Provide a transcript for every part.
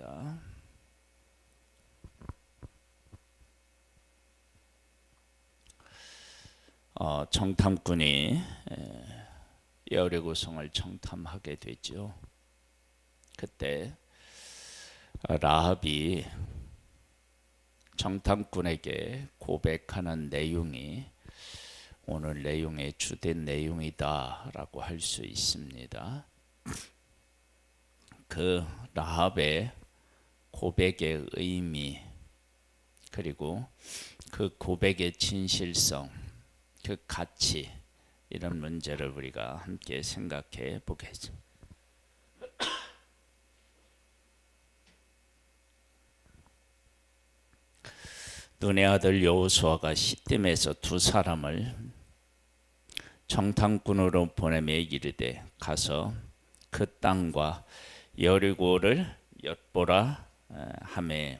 보겠습니다. 청탐꾼이 여리고성을 청탐하게 되죠. 그때 라합이 청탐꾼에게 고백하는 내용이 오늘 내용의 주된 내용이다라고 할 수 있습니다. 그 라합의 고백의 의미, 그리고 그 고백의 진실성, 그 가치, 이런 문제를 우리가 함께 생각해 보겠습니다. 눈의 아들 여호수아가 시딤에서 두 사람을 청탐꾼으로 보내며 이르되 가서 그 땅과 여리고를 엿보라 하매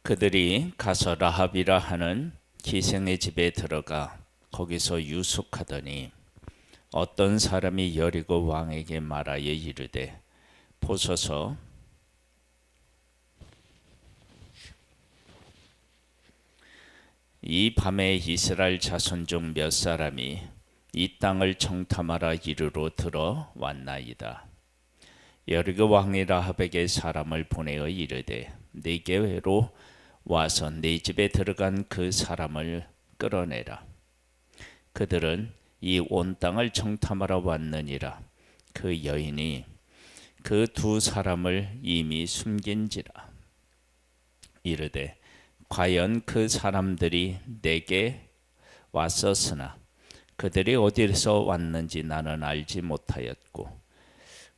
그들이 가서 라합이라 하는 기생의 집에 들어가 거기서 유숙하더니 어떤 사람이 여리고 왕에게 말하여 이르되 보소서 이 밤에 이스라엘 자손 중 몇 사람이 이 땅을 청탐하라 이르러 들어왔나이다. 여리고 왕이 라합에게 사람을 보내어 이르되 네게로 와서 네 집에 들어간 그 사람을 끌어내라. 그들은 이 온 땅을 청탐하러 왔느니라. 그 여인이 그 두 사람을 이미 숨긴지라. 이르되 과연 그 사람들이 내게 왔었으나 그들이 어디서 왔는지 나는 알지 못하였고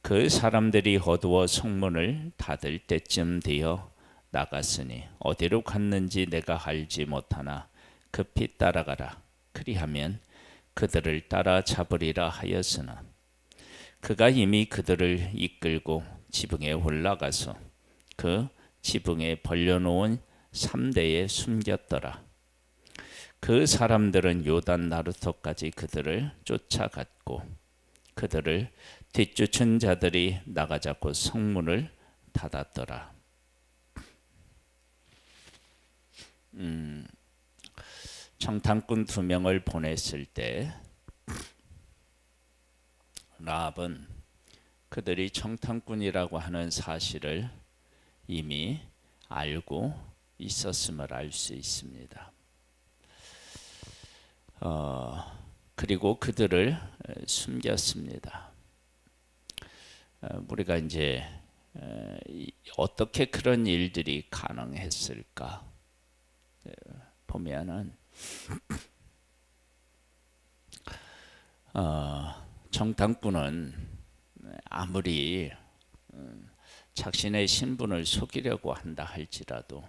그 사람들이 어두워 성문을 닫을 때쯤 되어 나갔으니 어디로 갔는지 내가 알지 못하나 급히 따라가라. 그리하면 그들을 따라 잡으리라 하였으나 그가 이미 그들을 이끌고 지붕에 올라가서 그 지붕에 벌려놓은 3대에 숨겼더라. 그 사람들은 요단 나루터까지 그들을 쫓아갔고 그들을 뒤쫓은 자들이 나가자고 성문을 닫았더라. 청탐꾼 2명을 보냈을 때 라합은 그들이 청탐꾼이라고 하는 사실을 이미 알고 있었음을 알 수 있습니다. 그리고 그들을 숨겼습니다. 우리가 이제 어떻게 그런 일들이 가능했을까 보면은 청탐꾼은 아무리 자신의 신분을 속이려고 한다 할지라도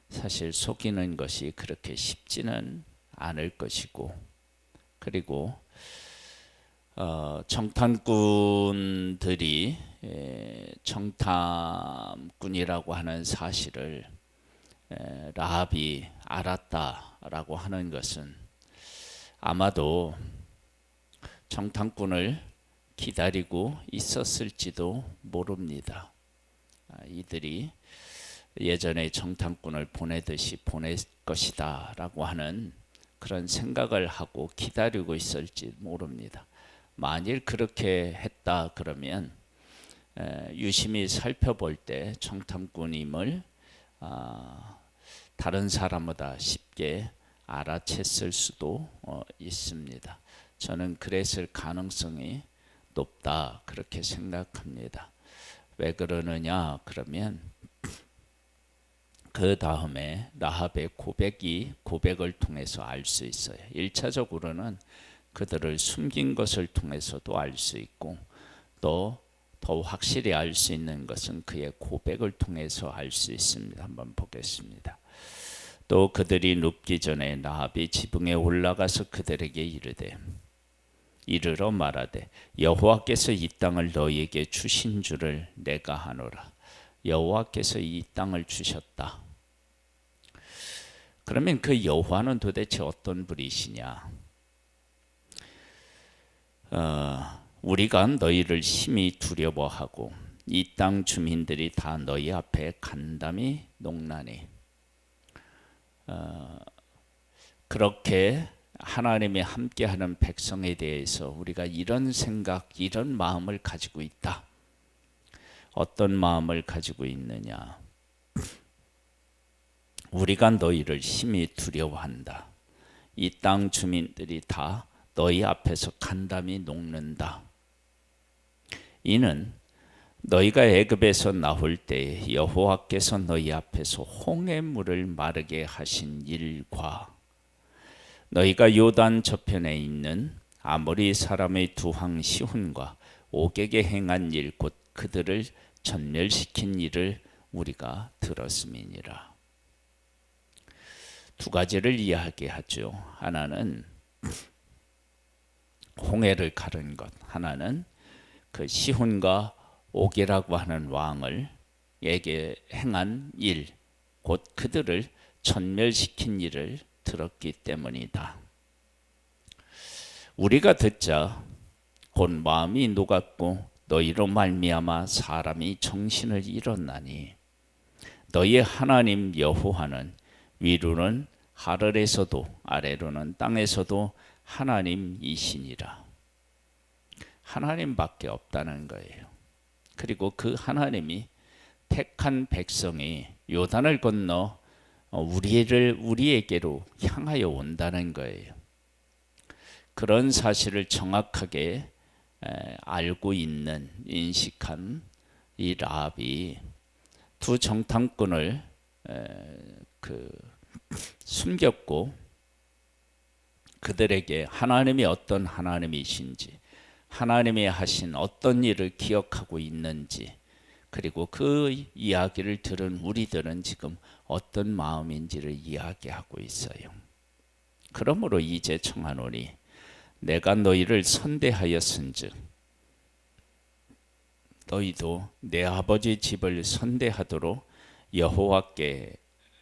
사실 속이는 것이 그렇게 쉽지는 않을 것이고, 그리고 청탐꾼들이 청탐꾼이라고 하는 사실을 라합이 알았다라고 하는 것은 아마도 청탐꾼을 기다리고 있었을지도 모릅니다. 이들이 예전에 청탐꾼을 보내듯이 보낼 것이다 라고 하는 그런 생각을 하고 기다리고 있을지 모릅니다. 만일 그렇게 했다 그러면 유심히 살펴볼 때 청탐꾼임을 다른 사람보다 쉽게 알아챘을 수도 있습니다. 저는 그랬을 가능성이 높다 그렇게 생각합니다. 왜 그러느냐 그러면 그 다음에 라합의 고백을 통해서 알 수 있어요. 1차적으로는 그들을 숨긴 것을 통해서도 알 수 있고, 또 더 확실히 알 수 있는 것은 그의 고백을 통해서 알 수 있습니다. 한번 보겠습니다. 또 그들이 눕기 전에 라합이 지붕에 올라가서 그들에게 이르되 이르러 말하되 여호와께서 이 땅을 너희에게 주신 줄을 내가 아노라. 여호와께서 이 땅을 주셨다. 그러면 그 여호와는 도대체 어떤 분이시냐? 우리가 너희를 심히 두려워하고 이 땅 주민들이 다 너희 앞에 간담이 농나니. 그렇게 하나님이 함께하는 백성에 대해서 우리가 이런 생각, 이런 마음을 가지고 있다. 어떤 마음을 가지고 있느냐? 우리가 너희를 심히 두려워한다. 이 땅 주민들이 다 너희 앞에서 간담이 녹는다. 이는 너희가 애굽에서 나올 때 여호와께서 너희 앞에서 홍해 물을 마르게 하신 일과 너희가 요단 저편에 있는 아모리 사람의 두 왕 시혼과 옥에게 행한 일 곧 그들을 전멸시킨 일을 우리가 들었음이니라. 두 가지를 이야기하죠. 하나는 홍해를 가른 것, 하나는 그 시혼과 옥이라고 하는 왕을에게 행한 일, 곧 그들을 전멸시킨 일을 들었기 때문이다. 우리가 듣자 곧 마음이 녹았고 너희로 말미암아 사람이 정신을 잃었나니 너희의 하나님 여호와는 위로는 하늘에서도 아래로는 땅에서도 하나님이시니라. 하나님밖에 없다는 거예요. 그리고 그 하나님이 택한 백성이 요단을 건너 우리에게로 향하여 온다는 거예요. 그런 사실을 정확하게 알고 있는, 인식한 이 라합이 두 정탐꾼을 숨겼고 그들에게 하나님이 어떤 하나님이신지, 하나님이 하신 어떤 일을 기억하고 있는지, 그리고 그 이야기를 들은 우리들은 지금 어떤 마음인지를 이야기하고 있어요. 그러므로 이제 청하노니 내가 너희를 선대하였은즉 너희도 내 아버지 집을 선대하도록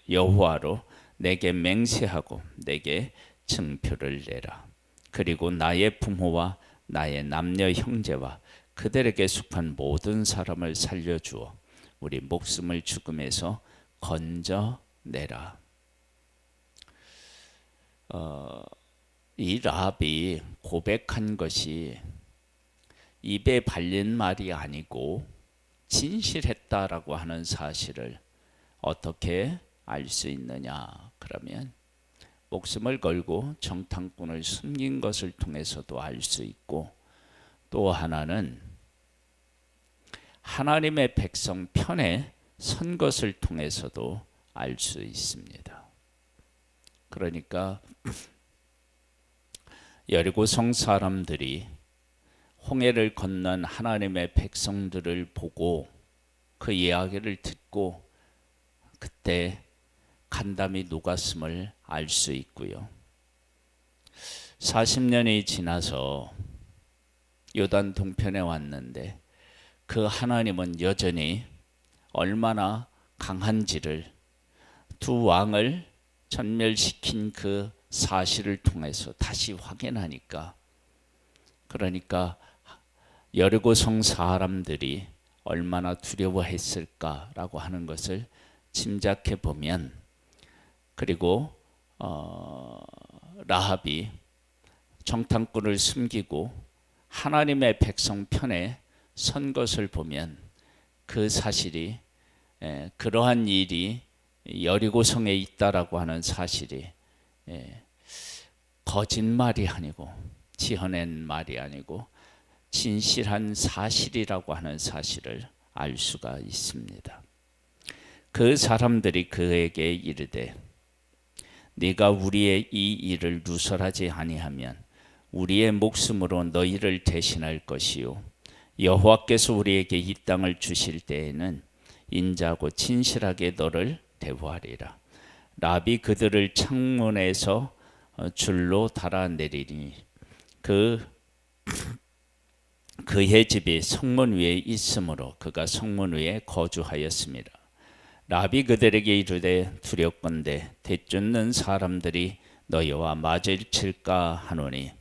여호와로 내게 맹세하고 내게 증표를 내라. 그리고 나의 부모와 나의 남녀 형제와 그들에게 속한 모든 사람을 살려주어 우리 목숨을 죽음에서 건져내라. 이 라합이 고백한 것이 입에 발린 말이 아니고 진실했다라고 하는 사실을 어떻게 알 수 있느냐? 그러면 목숨을 걸고 정탐꾼을 숨긴 것을 통해서도 알 수 있고, 또 하나는 하나님의 백성 편에 선 것을 통해서도 알 수 있습니다. 그러니까 여리고성 사람들이 홍해를 건넌 하나님의 백성들을 보고 그 이야기를 듣고 그때 간담이 녹았음을 알 수 있고요. 40년이 지나서 요단 동편에 왔는데 그 하나님은 여전히 얼마나 강한지를, 두 왕을 전멸시킨 그 사실을 통해서 다시 확인하니까, 그러니까 여리고성 사람들이 얼마나 두려워했을까라고 하는 것을 짐작해 보면, 그리고 라합이 정탐꾼을 숨기고 하나님의 백성 편에 선 것을 보면 그 사실이, 그러한 일이 여리고성에 있다라고 하는 사실이 거짓말이 아니고 지어낸 말이 아니고 진실한 사실이라고 하는 사실을 알 수가 있습니다. 그 사람들이 그에게 이르되 네가 우리의 이 일을 누설하지 아니하면 우리의 목숨으로 너희를 대신할 것이요 여호와께서 우리에게 이 땅을 주실 때에는 인자하고 진실하게 너를 대우하리라. 라합이 그들을 창문에서 줄로 달아내리니 그 그의 집이 성문 위에 있으므로 그가 성문 위에 거주하였습니다. 라비 그들에게 이르되 두렵건대 대쫓는 사람들이 너희와 마주칠까 하노니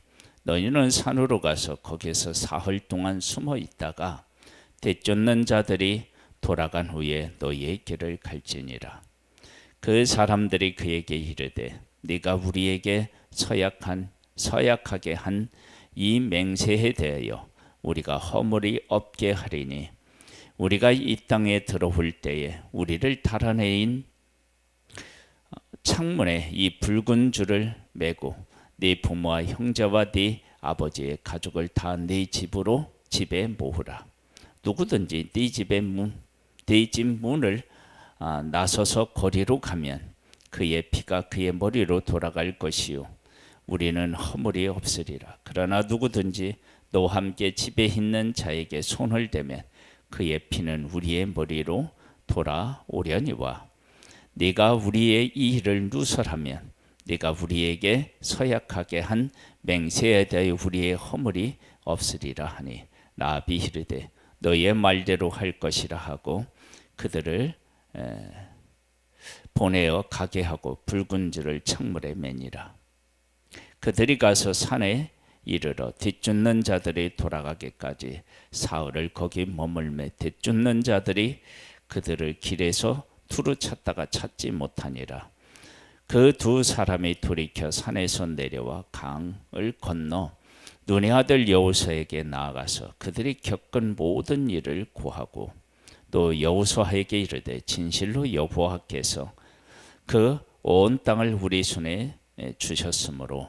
너희는 산으로 가서 거기서 사흘 동안 숨어 있다가 대쫓는 자들이 돌아간 후에 너희의 길을 갈지니라. 그 사람들이 그에게 이르되 네가 우리에게 서약하게 한 이 맹세에 대하여 우리가 허물이 없게 하리니 우리가 이 땅에 들어올 때에 우리를 달아내인 창문에 이 붉은 줄을 매고 네 부모와 형제와 네 아버지의 가족을 다 네 집에 모으라. 누구든지 네 집 문을 나서서 거리로 가면 그의 피가 그의 머리로 돌아갈 것이요 우리는 허물이 없으리라. 그러나 누구든지 너와 함께 집에 있는 자에게 손을 대면 그의 피는 우리의 머리로 돌아오려니와 네가 우리의 이 일을 누설하면 네가 우리에게 서약하게 한 맹세에 대하여 우리의 허물이 없으리라 하니 라비 이르되 너희의 말대로 할 것이라 하고 그들을 보내어 가게 하고 붉은 줄을 창문에 매니라. 그들이 가서 산에 이르러 뒤쫓는 자들이 돌아가기까지 사흘을 거기 머물매 뒤쫓는 자들이 그들을 길에서 두루 찾다가 찾지 못하니라. 그 두 사람이 돌이켜 산에서 내려와 강을 건너 눈의 아들 여호수아에게 나아가서 그들이 겪은 모든 일을 고하고 또 여호수아에게 이르되 진실로 여호와께서 그 온 땅을 우리 손에 주셨으므로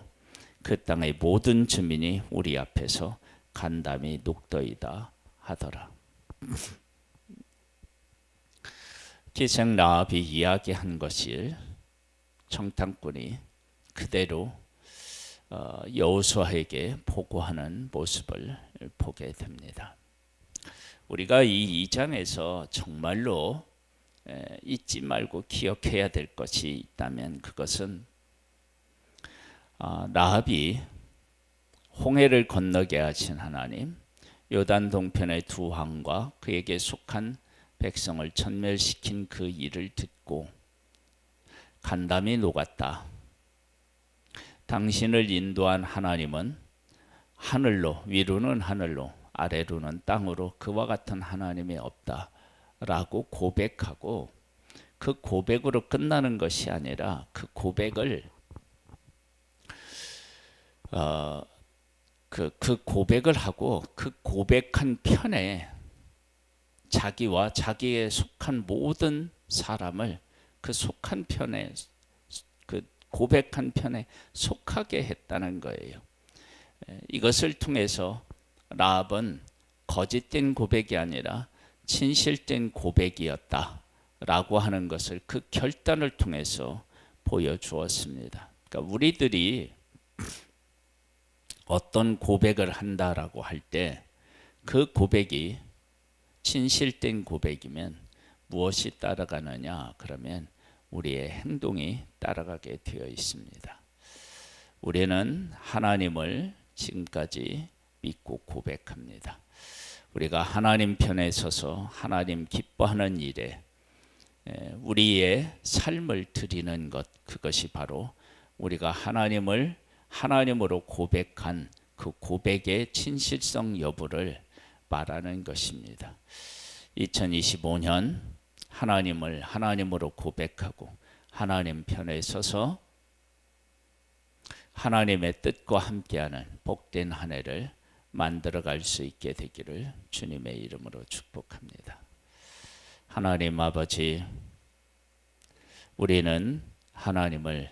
그 땅의 모든 주민이 우리 앞에서 간담이 녹더이다 하더라. 기생 라합이 이야기한 것을 청탐꾼이 그대로 여호수아에게 보고하는 모습을 보게 됩니다. 우리가 이 2장에서 정말로 잊지 말고 기억해야 될 것이 있다면 그것은 라합이 홍해를 건너게 하신 하나님, 요단 동편의 두 왕과 그에게 속한 백성을 전멸시킨 그 일을 듣고 간담이 녹았다. 당신을 인도한 하나님은 하늘로, 위로는 하늘로, 아래로는 땅으로 그와 같은 하나님이 없다라고 고백하고 그 고백으로 끝나는 것이 아니라 그 고백을 그 고백을 하고 그 고백한 편에 자기와 자기에 속한 모든 사람을 그 속한 편에 그 고백한 편에 속하게 했다는 거예요. 이것을 통해서 라합은 거짓된 고백이 아니라 진실된 고백이었다라고 하는 것을 그 결단을 통해서 보여주었습니다. 그러니까 우리들이 어떤 고백을 한다라고 할 때 그 고백이 진실된 고백이면 무엇이 따라가느냐? 그러면 우리의 행동이 따라가게 되어 있습니다. 우리는 하나님을 지금까지 믿고 고백합니다. 우리가 하나님 편에 서서 하나님 기뻐하는 일에 우리의 삶을 드리는 것, 그것이 바로 우리가 하나님을 하나님으로 고백한 그 고백의 진실성 여부를 말하는 것입니다. 2025년 하나님을 하나님으로 고백하고 하나님 편에 서서 하나님의 뜻과 함께하는 복된 한 해를 만들어갈 수 있게 되기를 주님의 이름으로 축복합니다. 하나님 아버지, 우리는 하나님을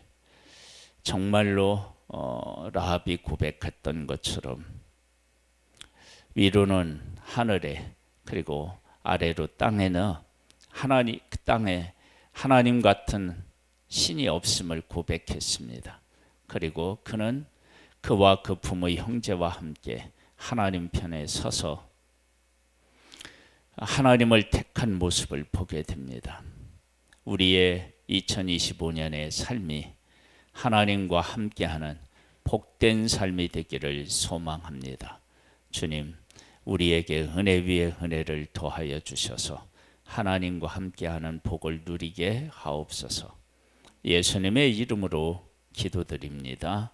정말로 라합이 고백했던 것처럼 위로는 하늘에 그리고 아래로 땅에는 하나님, 그 땅에 하나님 같은 신이 없음을 고백했습니다. 그리고 그는 그와 그 부모의 형제와 함께 하나님 편에 서서 하나님을 택한 모습을 보게 됩니다. 우리의 2025년의 삶이 하나님과 함께하는 복된 삶이 되기를 소망합니다. 주님, 우리에게 은혜 위에 은혜를 더하여 주셔서 하나님과 함께하는 복을 누리게 하옵소서. 예수님의 이름으로 기도드립니다.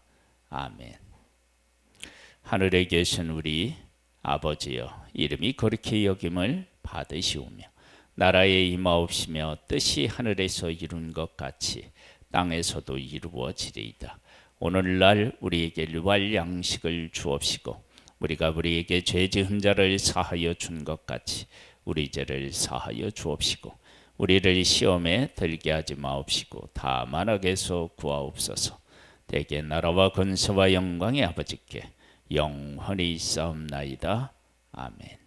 아멘. 하늘에 계신 우리 아버지여, 이름이 거룩히 여김을 받으시오며 나라에 임하옵시며 뜻이 하늘에서 이룬 것 같이 땅에서도 이루어지리이다. 오늘날 우리에게 일용할 양식을 주옵시고 우리가 우리에게 죄 지은 자를 사하여 준 것 같이 우리 죄를 사하여 주옵시고 우리를 시험에 들게 하지 마옵시고 다만 악에서 구하옵소서. 대개 나라와 권세와 영광의 아버지께 영원히 있사옵나이다. 아멘.